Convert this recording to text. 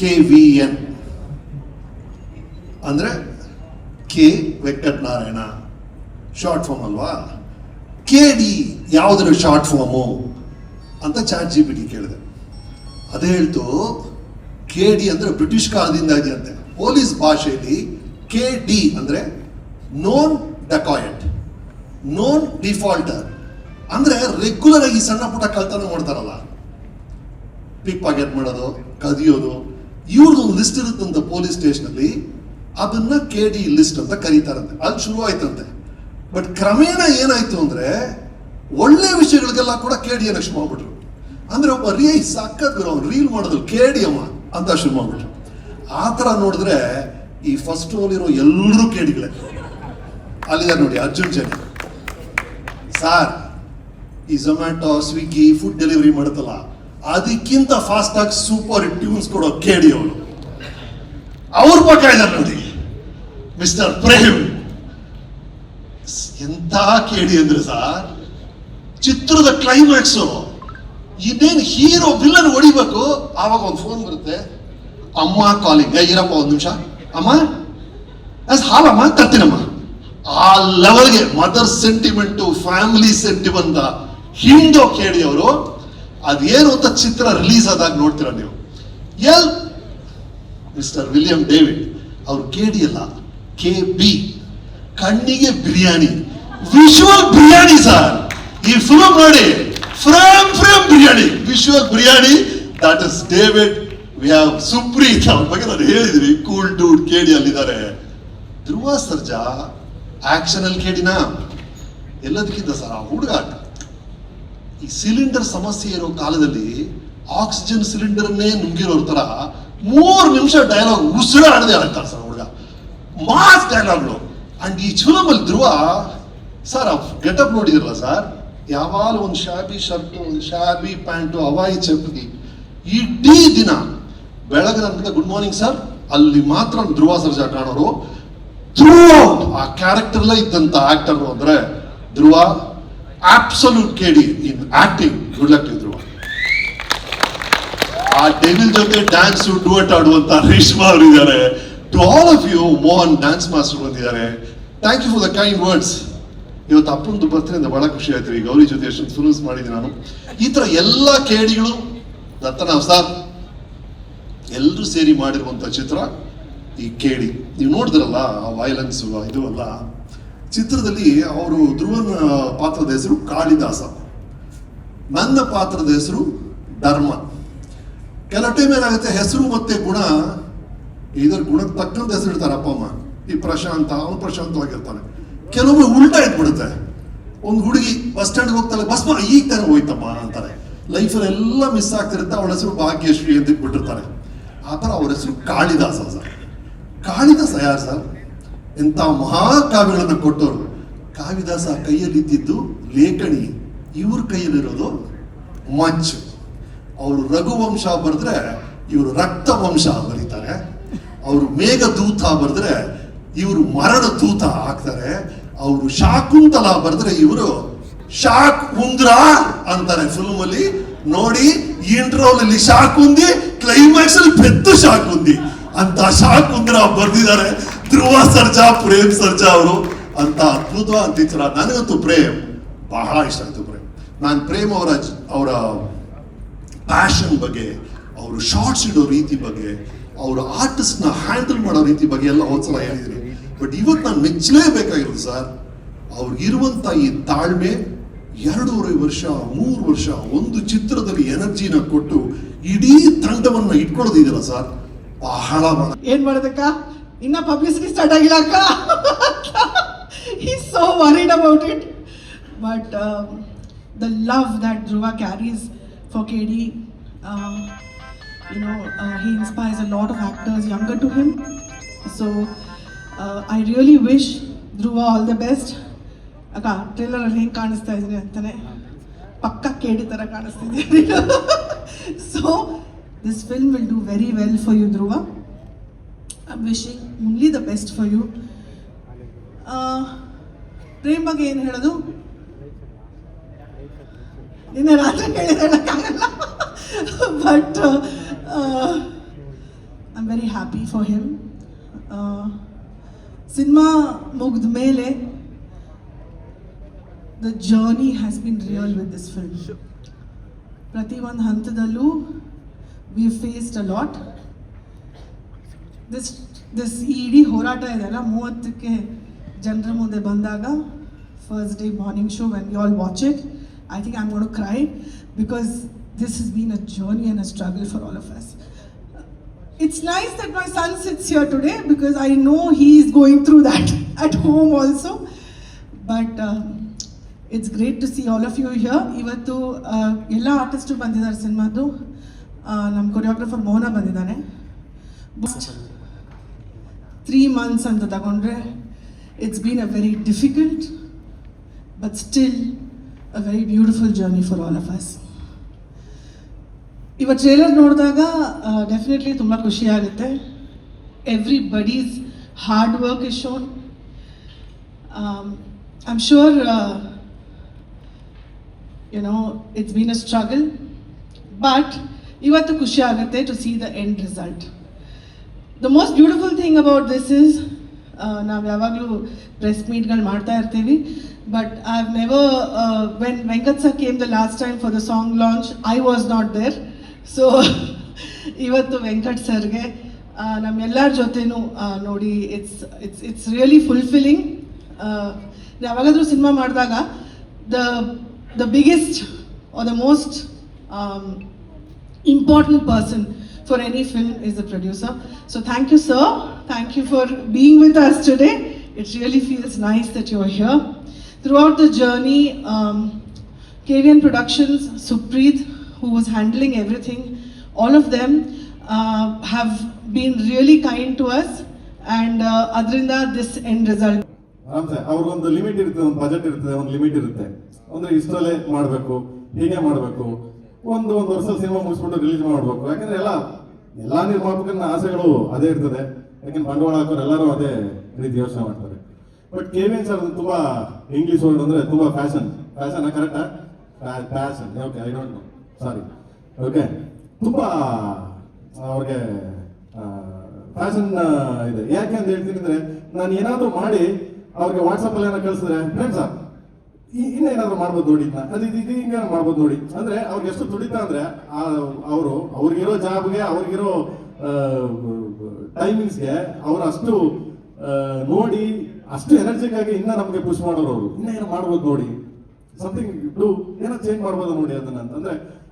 KVN ಅಂದರೆ K Venkatanarayana short form ಅಲ್ವಾ. KD ಯಾವುದ್ರ ಶಾರ್ಟ್ ಫಾರ್ಮು ಅಂತ ChatGPT ಕೇಳಿದೆ. ಅದೇ ಹೇಳ್ತು KD ಅಂದರೆ ಬ್ರಿಟಿಷ್ ಕಾಲದಿಂದ ಇದೆಯಂತೆ. ಪೊಲೀಸ್ ಭಾಷೆಯಲ್ಲಿ KD ಅಂದರೆ ನೋನ್ ಡಕಾಯಟ್, ನೋನ್ ಡಿಫಾಲ್ಟರ್, ಅಂದರೆ ರೆಗ್ಯುಲರ್ ಆಗಿ ಸಣ್ಣ ಪುಟ್ಟ ಕಳ್ತನ ಮಾಡ್ತಾರಲ್ಲ, ಪಿಕ್ ಪಾಕೆಟ್ ಮಾಡೋದು, ಕದಿಯೋದು, ಇವ್ರದ್ದೊಂದು ಲಿಸ್ಟ್ ಇರುತ್ತಂತೆ ಪೊಲೀಸ್ ಸ್ಟೇಷನಲ್ಲಿ, ಅದನ್ನ KD ಲಿಸ್ಟ್ ಅಂತ ಕರೀತಾರಂತೆ. ಅಲ್ಲಿ ಶುರು ಆಯ್ತಂತೆ. ಬಟ್ ಕ್ರಮೇಣ ಏನಾಯ್ತು ಅಂದ್ರೆ ಒಳ್ಳೆ ವಿಷಯಗಳಿಗೆಲ್ಲ ಕೂಡ KD ಅನ್ನ ಶುರು ಮಾಡ್ಬಿಟ್ರು. ಅಂದ್ರೆ ಒಬ್ಬ ಸಖತ್ ರೀಲ್ ಮಾಡೋದು KD ಅಮ್ಮ ಅಂತ ಶುರು ಮಾಡ್ಬಿಟ್ರು. ಆ ಥರ ನೋಡಿದ್ರೆ ಈ ಫಸ್ಟ್ ರೋಲ್ ಇರೋ ಎಲ್ಲರೂ KDಗಳೇ. ಅಲ್ಲಿದ್ದಾರೆ ನೋಡಿ ಅರ್ಜುನ್ ಜನಿ ಸಾರ್, ಈ ಝೊಮ್ಯಾಟೊ ಸ್ವಿಗ್ಗಿ ಫುಡ್ ಡೆಲಿವರಿ ಮಾಡುತ್ತಲ್ಲ, ಅದಕ್ಕಿಂತ ಫಾಸ್ಟ್ ಆಗಿ ಸೂಪರ್ ಟ್ಯೂನ್ಸ್ ಕೊಡೋ KD ಅವರು. ಅವ್ರ ಪಕ್ಕ ಇದ್ದಾರೆ ನೋಡಿ ಮಿಸ್ಟರ್ ಪ್ರೇಮ್. ಎಂತ KD ಅಂದ್ರೆ ಸರ್, ಚಿತ್ರದ ಕ್ಲೈಮ್ಯಾಕ್ಸು ಇದೇನು ಹೀರೋ ವಿಲನ್ ಹೊಡಿಬೇಕು, ಆವಾಗ ಒಂದು ಫೋನ್ ಬರುತ್ತೆ, ಅಮ್ಮ ಕಾಲಿಂಗ್, ಇರಪ್ಪ ಒಂದು ನಿಮಿಷ ಅಮ್ಮ ಹಾಲಮ್ಮ ತರ್ತೀನಮ್ಮ. ಆ ಲೆವೆಲ್ಗೆ ಮದರ್ ಸೆಂಟಿಮೆಂಟು, ಫ್ಯಾಮಿಲಿ ಸೆಂಟಿಮೆಂಟ್ ಹಿಂಡೋ KD ಅವರು. ಅದೇನು ಅಂತ ಚಿತ್ರ ರಿಲೀಸ್ ಆದಾಗ ನೋಡ್ತೀರ ನೀವು. ಮಿಸ್ಟರ್ ವಿಲಿಯಂ ಡೇವಿಡ್ ಅವ್ರು KD ಅಲ್ಲ, KB, ಕಣ್ಣಿಗೆ ಬಿರಿಯಾನಿ, ವಿಶುವಲ್ ಬಿರಿಯಾನಿ ಸರ್. ಈ ಫಿಲ್ಮ್ ನೋಡಿ, frame biryani, visual biryani. That is David. We have Supreet, ಅವ್ರ ಬಗ್ಗೆ ನಾನು ಹೇಳಿದ್ರಿ, ಕೂಲ್ ಡೂಡ್ KD ಅಲ್ಲಿದ್ದಾರೆ. ಧ್ರುವ ಸರ್ಜಾ ಆಕ್ಷನ್ ಅಲ್ಲಿ KDನ ಎಲ್ಲದಕ್ಕಿಂತ ಸರ್, ಆ ಹುಡುಗ ಈ ಸಿಲಿಂಡರ್ ಸಮಸ್ಯೆ ಇರೋ ಕಾಲದಲ್ಲಿ ಆಕ್ಸಿಜನ್ ಸಿಲಿಂಡರ್ನೇ ನುಂಗಿರೋ ತರ 3 ನಿಮಿಷ ಡೈಲಾಗ್ ಉಸಿರಾಡದೆ ಆಗ್ತಾರೆ ಸರ್ ಹುಡುಗ. ಮಾಸ್ ಡೈಲಾಗ್ಗಳು. ಅಂಡ್ ಈ ಫಿಲಮ್ ಅಲ್ಲಿ ಧ್ರುವ ಸರ್ ಗೆಟಪ್ ನೋಡಿದಿರಲ್ಲ ಸರ್, ಯಾವಾಗ ಒಂದು ಶಾಬಿ ಶರ್ಟು, ಒಂದು ಶಾಬಿ ಪ್ಯಾಂಟು, ಹವಾಯಿ ಚಪ್ಪಲಿ, ಇಡೀ ದಿನ ಬೆಳಗ್ಗೆ ಗುಡ್ ಮಾರ್ನಿಂಗ್ ಸರ್ ಅಲ್ಲಿ ಮಾತ್ರ ಧ್ರುವ ಸರ್ಜಾ ಕಾಣೋರು. ಆ ಕ್ಯಾರೆಕ್ಟರ್ಲೇ ಇದ್ದಂತ ಆಕ್ಟರ್ ಅಂದ್ರೆ Dhruva. Absolute KD in acting. Good luck to Dhruva. ಆ ಡೆವಿಲ್ ಜೊತೆ ಡ್ಯಾನ್ಸ್ ಡುವೆಟ್ ಆಡುವಂತ ರೇಷ್ಮಾ ಅವರು ಇದ್ದಾರೆ. To all of you, Mohan dance master ಬಂದಿದ್ದಾರೆ. Thank you for the kind words. ಇವತ್ತು ಅಪ್ಪಂದು ಬರ್ತ್ಡೇ ಬಹಳ ಖುಷಿ ಆಯ್ತು. ಈ ಗೌರಿ ಜೊತೆ ಎಷ್ಟೊಂದು ಫಿಲ್ಮ್ಸ್ ಮಾಡಿದ್ದೀನಿ ನಾನು. ಈ ತರ ಎಲ್ಲ KDಗಳು ದತ್ತನ ಸರ್ ಎಲ್ಲರೂ ಸೇರಿ ಮಾಡಿರುವಂತ ಚಿತ್ರ ಈ KD. ನೀವು ನೋಡಿದ್ರಲ್ಲ ಆ ವೈಲೆನ್ಸ್ ಇದು ಅಲ್ಲ. ಚಿತ್ರದಲ್ಲಿ ಅವರು ಧ್ರುವನ ಪಾತ್ರದ ಹೆಸರು ಕಾಳಿದಾಸ, ನನ್ನ ಪಾತ್ರದ ಹೆಸರು ಧರ್ಮ. ಕೆಲವು ಟೈಮ್ ಏನಾಗುತ್ತೆ, ಹೆಸರು ಮತ್ತೆ ಗುಣ, ಇದರ ಗುಣಕ್ಕೆ ತಕ್ಕಂತ ಹೆಸರು ಇಡ್ತಾರೆ ಅಪ್ಪ ಅಮ್ಮ. ಈ ಪ್ರಶಾಂತ, ಅವನು ಪ್ರಶಾಂತವಾಗಿರ್ತಾನೆ. ಕೆಲವೊಮ್ಮೆ ಉಲ್ಟಾ ಇಟ್ಬಿಡುತ್ತೆ. ಒಂದು ಹುಡುಗಿ ಬಸ್ ಸ್ಟ್ಯಾಂಡ್ಗೆ ಹೋಗ್ತಾಳೆ, ಬಸ್ ಈಗ ತಾನೆ ಹೋಯ್ತಮ್ಮ ಅಂತಾರೆ. ಲೈಫಲ್ಲಿ ಎಲ್ಲ ಮಿಸ್ ಆಗ್ತಿರುತ್ತೆ. ಅವಳ ಹೆಸರು ಭಾಗ್ಯಶ್ರೀ ಅಂತ ಇಟ್ಬಿಟ್ಟಿರ್ತಾರೆ. ಆ ಥರ ಅವ್ರ ಹೆಸರು ಕಾಳಿದಾಸ ಸರ್. ಕಾಳಿದಾಸ ಯಾರು ಸರ್? ಎಂಥ ಮಹಾಕಾವ್ಯಗಳನ್ನು ಕೊಟ್ಟವರು. ಕಾಳಿದಾಸ ಕೈಯಲ್ಲಿ ಇದ್ದಿದ್ದು ಲೇಖನಿ, ಇವ್ರ ಕೈಯಲ್ಲಿರೋದು ಮಚ್ಚು. ಅವರು ರಘುವಂಶ ಬರೆದ್ರೆ ಇವರು ರಕ್ತವಂಶ ಬರೀತಾರೆ. ಅವರು ಮೇಘದೂತ ಬರೆದ್ರೆ ಇವರು ಮರಣ ದೂತ ಆಗ್ತಾರೆ. ಅವರು ಶಾಕುಂತಲ ಬರೆದ್ರೆ ಇವರು ಶಾಕ್ ಉಂದ್ರ ಅಂತಾರೆ. ಫಿಲ್ಮ್ ಅಲ್ಲಿ ನೋಡಿ, ಇಂಟ್ರೋಲ್ ಅಲ್ಲಿ ಶಾಕುಂದಿ, ಕ್ಲೈಮ್ಯಾಕ್ಸ್ ಅಲ್ಲಿ ಪೆದ್ದು ಶಾಕುಂದಿ ಅಂತ ಶಾಕುಂದ್ರ ಬರ್ದಿದ್ದಾರೆ ಧ್ರುವ ಸರ್ಜಾ, ಪ್ರೇಮ್ ಸರ್ಜಾ ಅವರು. ಅಂತ ಅದ್ಭುತವಾದ ಚಿತ್ರ. ನನಗಂತೂ ಪ್ರೇಮ್ ಬಹಳ ಇಷ್ಟ ಆಯ್ತು. ನಾನು ಪ್ರೇಮ್ ಅವರ ಪ್ಯಾಷನ್ ಬಗ್ಗೆ, ಅವರು ಶಾರ್ಟ್ಸ್ ಇಡೋ ರೀತಿ ಬಗ್ಗೆ, ಅವರ ಆರ್ಟಿಸ್ಟ್ ನ ಹ್ಯಾಂಡಲ್ ಮಾಡೋ ರೀತಿ ಬಗ್ಗೆ ಎಲ್ಲ ಹೋದ್ಸಲ ಹೇಳಿದ್ರಿ. ಬಟ್ ಇವತ್ತು ನಾನು ಮೆಚ್ಚಲೇಬೇಕಾಗಿರೋದು ಸರ್, ಅವ್ರಿಗಿರುವಂತ ಈ ತಾಳ್ಮೆ. 2.5 ವರ್ಷ 3 ವರ್ಷ ಒಂದು ಚಿತ್ರದಲ್ಲಿ ಎನರ್ಜಿನ ಕೊಟ್ಟು ಇಡೀ ತಂಡವನ್ನ ಇಟ್ಕೊಳ್ಳೋದಿದೆಯಲ್ಲ ಸರ್, ಬಹಳ ಏನ್ ಮಾಡೋದಕ್ಕ, ಇನ್ನ ಪಬ್ಲಿಸಿಟಿ ಸ್ಟಾರ್ಟ್ ಆಗಿಲ್ಲ ಅಕ್ಕ. He's so worried about it. But the love that Dhruva carries for KD, he inspires a lot of actors younger to him. So I really wish Dhruva all the best. ಅಕ್ಕ trailer ಅಲ್ಲಿ ಹೆಂಗೆ ಕಾಣಿಸ್ತಾ ಇದ್ರಿ ಅಂತಾನೆ ಪಕ್ಕ KD ತರ ಕಾಣಿಸ್ತಿದ್ದೀರಿ. So this film will do very well for you Dhruva. I am wishing only the best for you. Prem ಬಗ್ಗೆ ಏನು ಹೇಳೋದು, ನಿನ್ನೆ ರಾತ್ರಿ ಹೇಳಿದ ಹೇಳಕ್ಕಾಗಲ್ಲ. But I'm very happy for him. Cinema mugd mele, the journey has been real with this film. Prati one hantadallu we faced a lot. This ED ಹೋರಾಟ ಇದೆಯಲ್ಲ 30ಕ್ಕೆ ಜನರ ಮುಂದೆ ಬಂದಾಗ first day morning show, when you all watch it, I think I'm going to cry because this has been a journey and a struggle for all of us. It's nice that my son sits here today because I know he is going through that at home also. But it's great to see all of you here. Ivattu ella artists bandidare cinema-du. Nam choreographer Mona bandidane. 3 months anta tagondre, it's been a very difficult but still a very beautiful journey for all of us. Iva trailer ನೋಡಿದಾಗ definitely ತುಂಬ ಖುಷಿ ಆಗುತ್ತೆ. Everybody's hard work is shown. I'm sure it's been a struggle, but ಇವತ್ತು ಖುಷಿ ಆಗುತ್ತೆ to see the end result. The most beautiful thing about this is ನಾವು ಯಾವಾಗಲೂ press ಮೀಟ್ಗಳು ಮಾಡ್ತಾ ಇರ್ತೀವಿ, but I've never when Venkat sir came the last time for the song launch, I was not there. So ಇವತ್ತು ವೆಂಕಟ್ ಸರ್ಗೆ ನಮ್ಮೆಲ್ಲರ ಜೊತೆನೂ ನೋಡಿ it's really fulfilling. ಯಾವಾಗಾದರೂ ಸಿನಿಮಾ ಮಾಡಿದಾಗ the biggest are the most important person for any film is the producer. So thank you, sir. Thank you for being with us today. It really feels nice that you're here. Throughout the journey, KVN Productions, Supreet, who was handling everything, all of them have been really kind to us, and adrinda this end result. ಅವ್ರಿಗೊಂದು limit ಇರುತ್ತೆ, ಒಂದು budget ಇರ್ತದೆ, ಒಂದು limit ಇರುತ್ತೆ. ಅಂದ್ರೆ ಇಷ್ಟರಲ್ಲೇ ಮಾಡಬೇಕು, ಹೀಗೆ ಮಾಡಬೇಕು, ಒಂದು ವರ್ಷ ಸಿನಿಮಾ ಮುಗಿಸ್ಬಿಟ್ಟು ರಿಲೀಸ್ ಮಾಡಬೇಕು. ಯಾಕಂದ್ರೆ ಎಲ್ಲಾ ನಿರ್ಮಾಪಕನ ಆಸೆಗಳು ಅದೇ ಇರ್ತದೆ. ಯಾಕಂದ್ರೆ ಬಂಡವಾಳ ಹಾಕೋರು ಎಲ್ಲರೂ ಅದೇ ರೀತಿ ಯೋಚನೆ ಮಾಡ್ತಾರೆ. ಬಟ್ KVN ಸರ್ ತುಂಬಾ ಇಂಗ್ಲಿಷ್ ವರ್ಡ್ ಅಂದ್ರೆ ತುಂಬಾ ಫ್ಯಾಷನ್ ಕರೆಕ್ಟಾ? Fashion, okay, I don't know, sorry, okay, ತುಂಬಾ ಅವ್ರಿಗೆ ಫ್ಯಾಷನ್ ಇದೆ. ಯಾಕೆ ಅಂತ ಹೇಳ್ತೀನಿ ಅಂದ್ರೆ, ನಾನು ಏನಾದ್ರು ಮಾಡಿ ಅವ್ರಿಗೆ ವಾಟ್ಸಪ್ ಅಲ್ಲಿ ಏನೋ ಕಳಿಸಿದ್ರೆ, ಫ್ರೆಂಡ್ಸ್ ಇನ್ನೇನಾದ್ರು ಮಾಡ್ಬೋದು ನೋಡಿ, ಅದು ಇದು ಹಿಂಗೆ ಮಾಡ್ಬೋದು ನೋಡಿ ಅಂದ್ರೆ ಅವ್ರಿಗೆ ಎಷ್ಟು ತುಡಿತಾ ಅಂದ್ರೆ ಅವ್ರಿಗಿರೋ ಜಾಬ್ಗೆ, ಅವ್ರಿಗಿರೋ ಟೈಮಿಂಗ್ಸ್ಗೆ ಅವ್ರು ಅಷ್ಟು ನೋಡಿ, ಅಷ್ಟು ಎನರ್ಜಿಕ್ ಆಗಿ ಇನ್ನ ನಮ್ಗೆ ಪುಷ್ ಮಾಡೋರು. ಅವರು ಇನ್ನೇನು ಮಾಡ್ಬೋದು ನೋಡಿ, ಸಮಥಿಂಗ್ ಏನೋ ಚೇಂಜ್ ಮಾಡ್ಬೋದು ನೋಡಿ ಅದನ್ನ ಅಂತಂದ್ರೆ